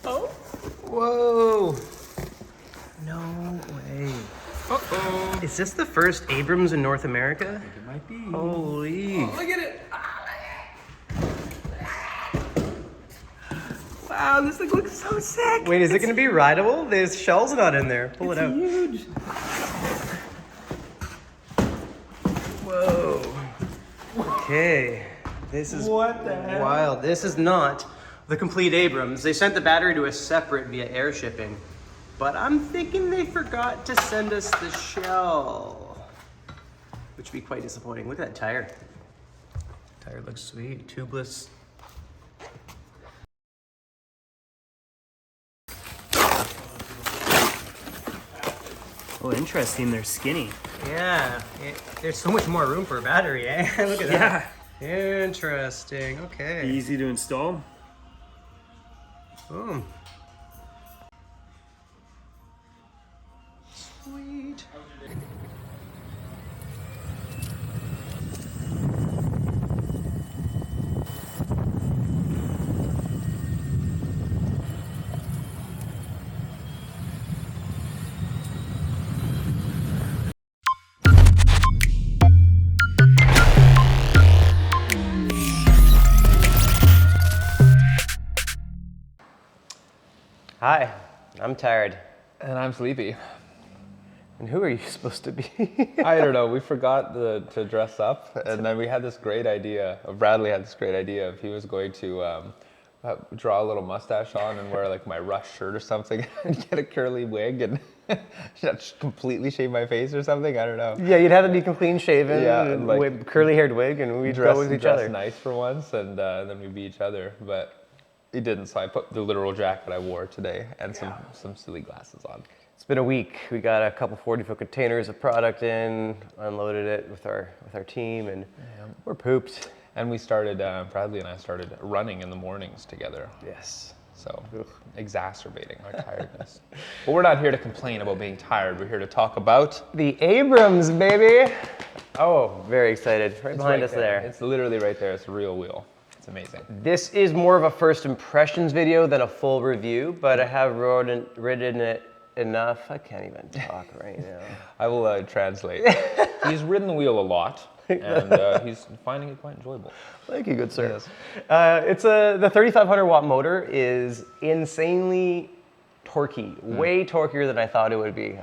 Oh. Whoa. No way. Uh-oh. Is this the first Abrams in North America? I think it might be. Holy. Oh, look at it. Wow, this thing looks so sick. Wait, is it gonna be rideable? There's shells not in there. Pull it out. Huge. Whoa. Okay. This is What the heck? wild. This is not the complete Abrams. They sent the battery to us separate via air shipping. But I'm thinking they forgot to send us the shell, which would be quite disappointing. Look at that tire. Tire looks sweet, tubeless. Oh, interesting. They're skinny. Yeah, there's so much more room for a battery, eh? Look at that. Interesting. Okay. Easy to install. Boom. Sweet. Hi, I'm tired. And I'm sleepy. And who are you supposed to be? I don't know. We forgot to dress up, and then we had this great idea. Bradley had this great idea of he was going to draw a little mustache on and wear like my Rush shirt or something, and get a curly wig and just completely shave my face or something. I don't know. Yeah, you'd have to be clean shaven, Yeah, like, with curly-haired wig, and we'd go with each dress other. nice for once, and then we'd be each other. But he didn't, so I put the literal jacket I wore today and some silly glasses on. It's been a week. We got a couple 40-foot containers of product in, unloaded it with our team, and we're pooped. And we started, Bradley and I started running in the mornings together. Yes. So exacerbating our tiredness. But we're not here to complain about being tired. We're here to talk about The Abrams, baby. Oh, very excited. Right behind right us there. It's literally right there. It's a real wheel. It's amazing. This is more of a first impressions video than a full review, but I have ridden it enough. I can't even talk right now. I will translate. He's ridden the wheel a lot, and he's finding it quite enjoyable. Thank you, good sir. Yes. The 3,500 watt motor is insanely torquey, way torqueier than I thought it would be.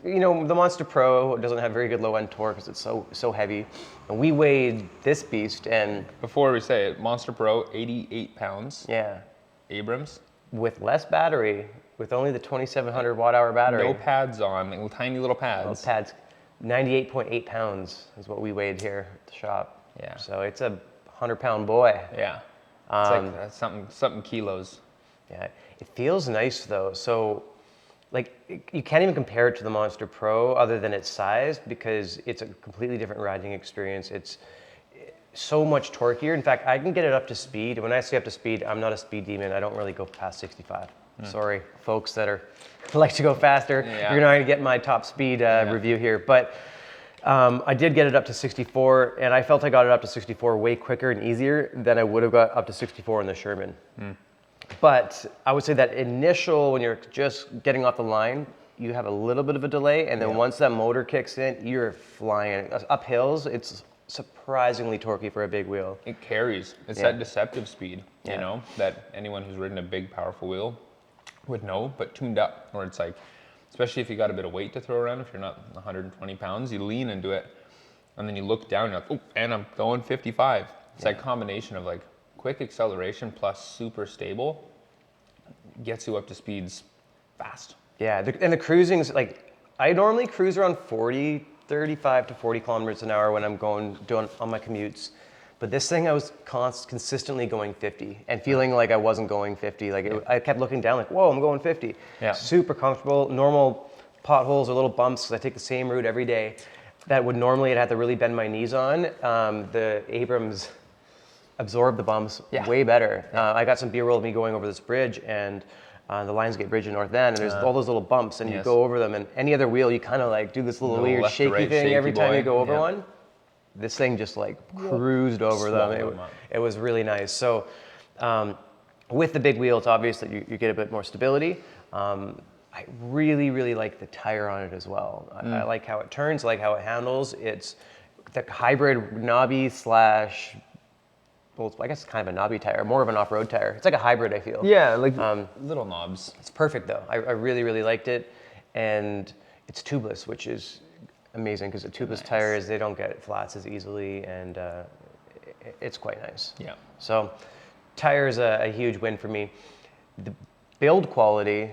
You know, the Monster Pro doesn't have very good low end torque because it's so heavy. And we weighed this beast, and Before we say it, Monster Pro, 88 pounds. yeah, Abrams. with less battery, with only the 2,700 watt hour battery. No pads on, little, tiny little pads. Those pads, 98.8 pounds is what we weighed here at the shop. Yeah. So it's a 100-pound boy. Yeah. It's like something kilos. Yeah. It feels nice though. So, like, you can't even compare it to the Monster Pro other than its size because it's a completely different riding experience. It's so much torqueier. In fact, I can get it up to speed. When I say up to speed, I'm not a speed demon. I don't really go past 65. Sorry, folks that like to go faster. Yeah. You're not going to get my top speed review here. But I did get it up to 64, and I felt I got it up to 64 way quicker and easier than I would have got up to 64 in the Sherman. But I would say that initial, when you're just getting off the line, you have a little bit of a delay, and then once that motor kicks in, you're flying. Up hills, it's surprisingly torquey for a big wheel. It carries. It's that deceptive speed, you know, that anyone who's ridden a big, powerful wheel would know, but tuned up, where it's like, especially if you got a bit of weight to throw around, if you're not 120 pounds, you lean into it, and then you look down, and you're like, oh, and I'm going 55. It's that combination of like quick acceleration plus super stable gets you up to speeds fast. Yeah, and the cruising's like, I normally cruise around 35 to 40 kilometers an hour when I'm doing on my commutes. But this thing, I was consistently going 50 and feeling like I wasn't going 50. Like I kept looking down like, whoa, I'm going 50. Yeah. Super comfortable. Normal potholes or little bumps, because I take the same route every day, that would normally I'd have to really bend my knees on. The Abrams absorbed the bumps way better. I got some B-roll of me going over this bridge, and the Lionsgate Bridge in North End, and there's all those little bumps, and you go over them, and any other wheel, you kind of like do this little weird left to shaky right, thing shaky every time boy. you go over one. this thing just like cruised over them. It was really nice. So with the big wheels, obviously you get a bit more stability. I really, really like the tire on it as well. I like how it turns, I like how it handles. It's the hybrid knobby slash, well, I guess it's kind of a knobby tire, more of an off-road tire. It's like a hybrid, I feel. Yeah, like little knobs. It's perfect though. I really, really liked it. And it's tubeless, which is amazing because the tubeless tires, they don't get flats as easily, and it's quite nice. Yeah. So tires a huge win for me. The build quality,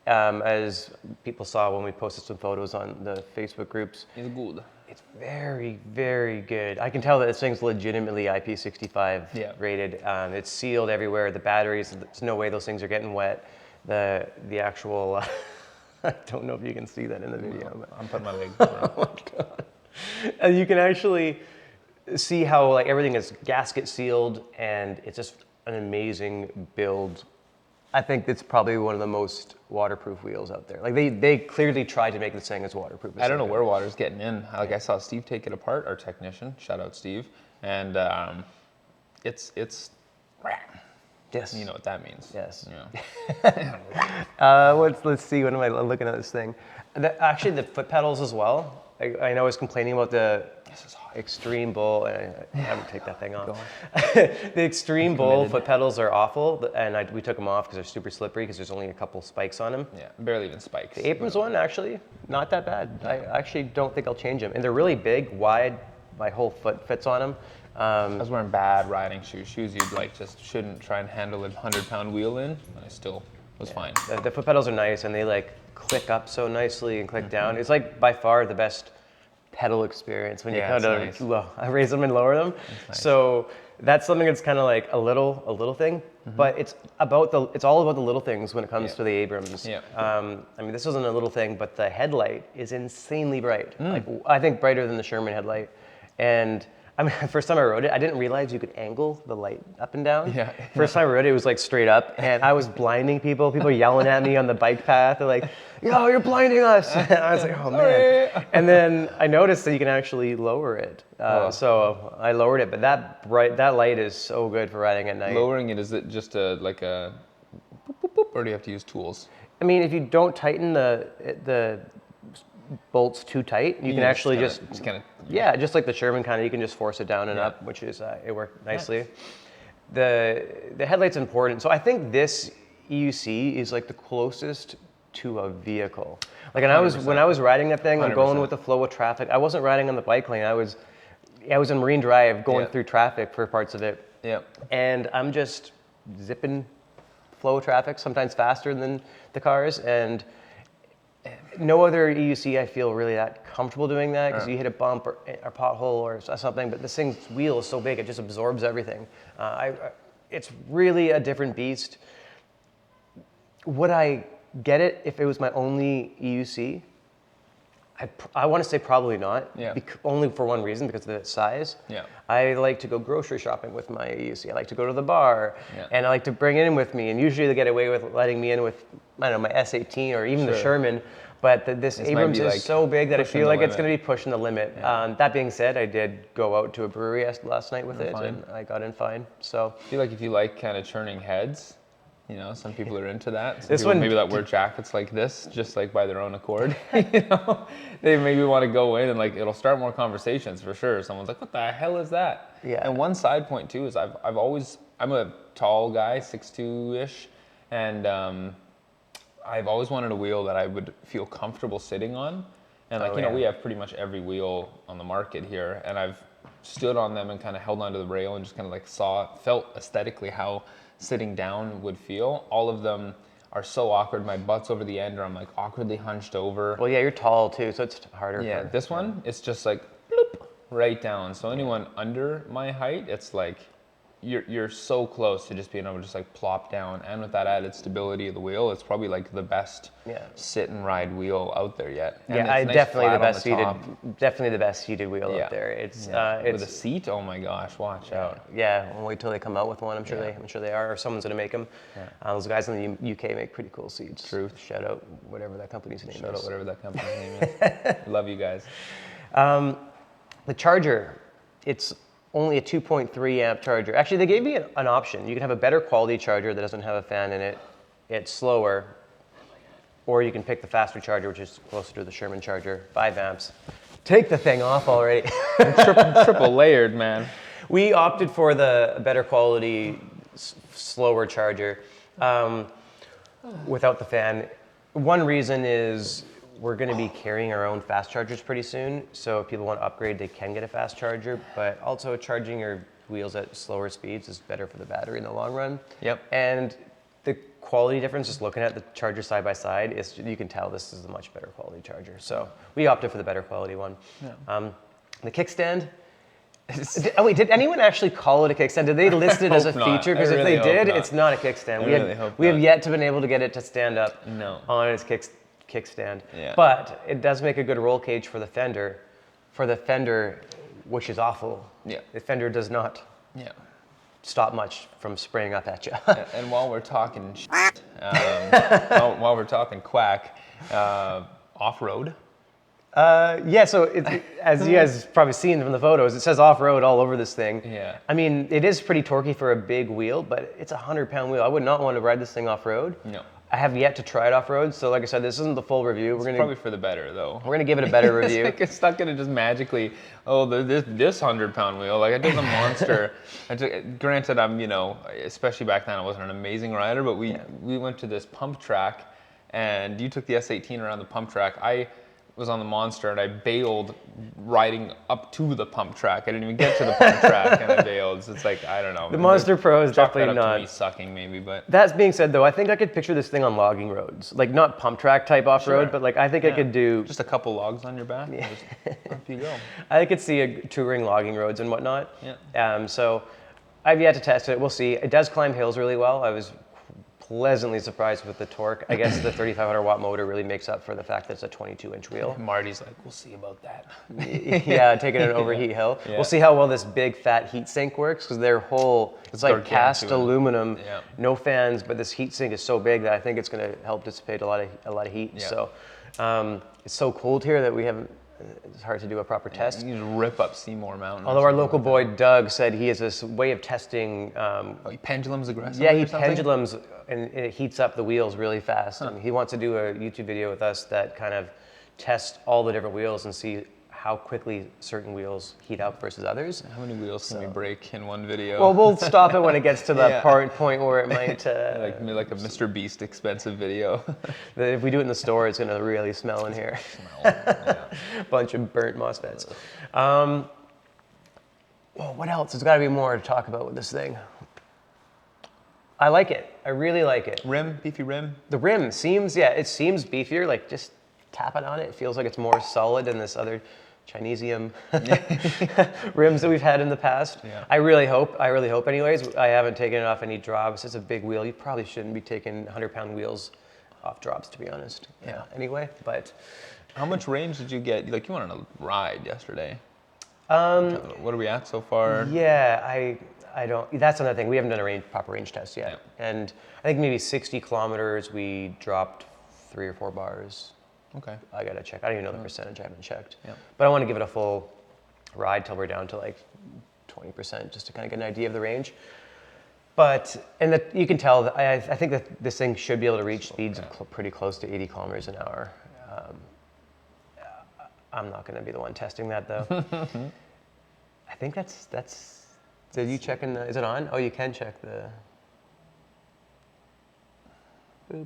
as people saw when we posted some photos on the Facebook groups, It's good. it's very, very good. I can tell that this thing's legitimately IP65 rated. It's sealed everywhere. The batteries, there's no way those things are getting wet. The actual, I don't know if you can see that in the video. But. I'm putting my leg over. Oh my God. And you can actually see how like everything is gasket sealed, and it's just an amazing build. I think it's probably one of the most waterproof wheels out there. Like they clearly tried to make this thing as waterproof as I don't know where water's getting in. Like I saw Steve take it apart, our technician. Shout out Steve. And it's Yes. You know what that means. Yes. Yeah. Let's see. What am I looking at this thing? Actually, the foot pedals as well. I know I was complaining about the Extreme Bull. I haven't take that thing off. The Extreme Bull foot pedals are awful, and we took them off because they're super slippery because there's only a couple spikes on them. Yeah, barely even spikes. The Abrams one, actually, not that bad. I actually don't think I'll change them. And they're really big, wide. My whole foot fits on them. I was wearing bad riding shoes you'd like just shouldn't try and handle a 100-pound wheel in, and I still was fine. The foot pedals are nice, and they like click up so nicely and click down. It's like by far the best pedal experience when you kind of raise them and lower them. Nice. So that's something that's kind of like a little thing, but it's all about the little things when it comes to the Abrams. Yeah. I mean, this isn't a little thing, but the headlight is insanely bright. Like I think brighter than the Sherman headlight. And I mean, first time I rode it, I didn't realize you could angle the light up and down. Yeah. First time I rode it, it was like straight up, and I was blinding people. People yelling at me on the bike path. They're like, "Yo, you're blinding us!" And I was like, "Oh man!" And then I noticed that you can actually lower it. So I lowered it, but that light is so good for riding at night. Lowering it, is it just like a boop, boop, boop, or do you have to use tools? I mean, if you don't tighten the bolts too tight, you can actually just kind of just like the Sherman kind of, you can just force it down and up, which is it worked nicely. Nice. The headlight's important, so I think this EUC is like the closest to a vehicle. Like, and when I was riding that thing, I'm going with the flow of traffic. I wasn't riding on the bike lane. I was in Marine Drive going through traffic for parts of it. Yeah. And I'm just zipping flow of traffic, sometimes faster than the cars, and no other EUC I feel really that comfortable doing that, because you hit a bump or a pothole or something, but this thing's wheel is so big, it just absorbs everything. It's really a different beast. Would I get it if it was my only EUC? I want to say probably not, only for one reason, because of its size. Yeah. I like to go grocery shopping with my EUC. I like to go to the bar, and I like to bring it in with me, and usually they get away with letting me in with, I don't know, my S18 or even the Sherman, but this Abrams is so big that I feel like it's going to be pushing the limit. Yeah. That being said, I did go out to a brewery last night with it, and I got in fine. So I feel like if you like kind of churning heads, you know, some people are into that. Some people maybe that wear jackets like this, just like by their own accord. You know, they maybe want to go in and like it'll start more conversations for sure. Someone's like, "What the hell is that?" Yeah. And one side point too is I'm a tall guy, 6'2" and I've always wanted a wheel that I would feel comfortable sitting on. And like we have pretty much every wheel on the market here, and I've stood on them and kind of held onto the rail and just kind of like felt aesthetically how sitting down would feel. All of them are so awkward. My butt's over the end, or I'm like awkwardly hunched over. Well, yeah, you're tall too, so it's harder. Yeah, this one, it's just like bloop, right down. So anyone under my height, it's like you're so close to just being able to just like plop down. And with that added stability of the wheel, it's probably like the best sit and ride wheel out there yet. And nice, definitely the best seated wheel out there. It's with a seat. Oh my gosh, watch out. Yeah, we'll wait till they come out with one. I'm sure they are, or someone's gonna make them. Yeah. Those guys in the UK make pretty cool seats. Truth. Shout out whatever that company's name is. Shout out whatever that company's name is. Love you guys. The Charger. it's only a 2.3 amp charger. Actually, they gave me an option. You can have a better quality charger that doesn't have a fan in it. It's slower, or you can pick the faster charger, which is closer to the Sherman charger, 5 amps. Take the thing off already. Triple layered, man. We opted for the better quality, slower charger without the fan. One reason is we're going to be carrying our own fast chargers pretty soon. So if people want to upgrade, they can get a fast charger. But also charging your wheels at slower speeds is better for the battery in the long run. Yep. And the quality difference, just looking at the charger side by side, is you can tell this is a much better quality charger. So we opted for the better quality one. Yeah. The kickstand. Oh wait, did anyone actually call it a kickstand? Did they list it as a feature? Because if they did, it's not a kickstand. We have yet to been able to get it to stand up on its kickstand. Yeah. But it does make a good roll cage for the fender. For the fender, which is awful. Yeah. The fender does not stop much from spraying up at you. And while we're talking while we're talking quack, off-road. Yeah, so as you guys have probably seen from the photos, it says off-road all over this thing. Yeah. I mean, it is pretty torquey for a big wheel, but it's a 100-pound wheel. I would not want to ride this thing off-road. No. I have yet to try it off-road, so like I said, this isn't the full review. It's probably for the better, though. We're gonna give it a better review. It's not gonna just magically, this 100-pound wheel, like I did the Monster. Granted, I'm, especially back then, I wasn't an amazing rider, but we went to this pump track, and you took the S18 around the pump track. I was on the Monster, and I bailed riding up to the pump track. I didn't even get to the pump track, and I bailed. So it's like, I don't know. The Monster Pro is Chalk definitely that up not. To me sucking, maybe, but. That being said, though, I think I could picture this thing on logging roads, like not pump track type off-road, but like I think I could do. Just a couple logs on your back. Yeah. Just up you go. I could see a touring logging roads and whatnot. Yeah. So I've yet to test it. We'll see. It does climb hills really well. I was pleasantly surprised with the torque. I guess the 3,500 watt motor really makes up for the fact that it's a 22-inch wheel. Marty's like, we'll see about that. Yeah, taking an overheat hill. Yeah. We'll see how well this big fat heat sink works, because their whole, it's like cast aluminum, no fans, but this heat sink is so big that I think it's going to help dissipate a lot of heat. Yeah. So it's so cold here that we haven't. It's hard to do a proper test. You just rip up Seymour Mountain. Although our local boy Doug said he has this way of testing. He pendulums aggressively. Yeah, he pendulums and it heats up the wheels really fast. And he wants to do a YouTube video with us that kind of tests all the different wheels and see how quickly certain wheels heat up versus others. How many wheels can we break in one video? Well, we'll stop it when it gets to the point where it might... like a Mr. Beast expensive video. If we do it in the store, it's going to really smell in here. Bunch of burnt MOSFETs. Well, what else? There's got to be more to talk about with this thing. I like it. I really like it. Beefy rim? The rim seems beefier. Like, just tapping on it, it feels like it's more solid than this other Chinesium rims that we've had in the past. Yeah. I really hope anyways. I haven't taken it off any drops. It's a big wheel. You probably shouldn't be taking 100-pound wheels off drops, to be honest. Yeah. Anyway, but. How much range did you get? Like, you went on a ride yesterday. What are we at so far? Yeah, I don't, that's another thing. We haven't done a proper range test yet. Yeah. And I think maybe 60 kilometers, we dropped 3 or 4 bars. Okay. I gotta check. I don't even know the percentage. I haven't checked. Yeah. But I want to give it a full ride till we're down to like 20%, just to kind of get an idea of the range. But you can tell that I think that this thing should be able to reach speeds pretty close to 80 kilometers an hour. I'm not going to be the one testing that though. I think that's. Did you check in? Is it on? Oh, you can check the. Oh.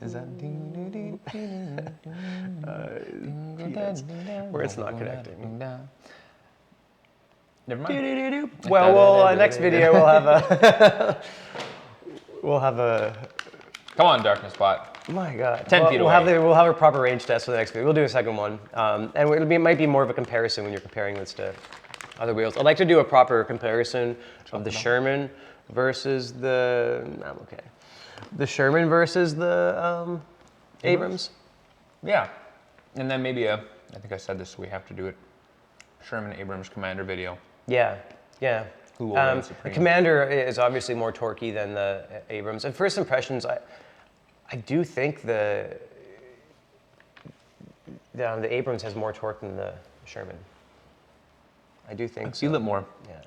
Is that where it's not connecting? Never mind. Well, next video we'll have a. Come on, Darkness Spot. My God. 10 feet away. We'll have a proper range test for the next video. We'll do a second one. And it might be more of a comparison when you're comparing this to other wheels. I'd like to do a proper comparison of the Sherman versus the. I'm okay. The Sherman versus the Abrams. Yeah. And then maybe I think I said this, so we have to do it. Sherman Abrams Commander video. Yeah. Who will reign supreme? The Commander is obviously more torquey than the Abrams. And first impressions, I I do think the Abrams has more torque than the Sherman. I do think I feel it more.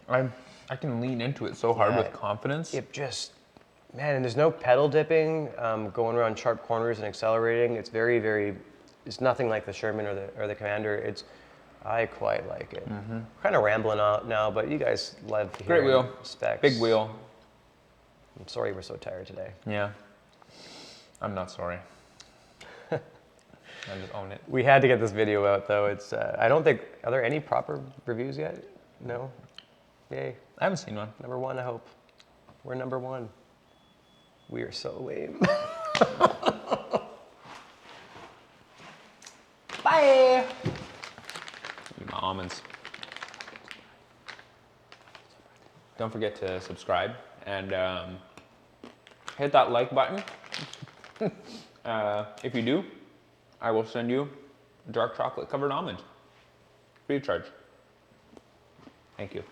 Yeah. I can lean into it so hard Yeah, with confidence. It just, man, and there's no pedal dipping, going around sharp corners and accelerating. It's very, very, it's nothing like the Sherman or the Commander. I quite like it. Kind of rambling out now, but you guys love Great hearing wheel. specs. Big wheel. I'm sorry we're so tired today. Yeah. I'm not sorry. I just own it. We had to get this video out though. It's, I don't think, are there any proper reviews yet? No? Yay. I haven't seen one. Number one, I hope. We're number one. We are so lame. Bye. Eat my almonds. Don't forget to subscribe and hit that like button. If you do, I will send you dark chocolate covered almond free of charge. Thank you.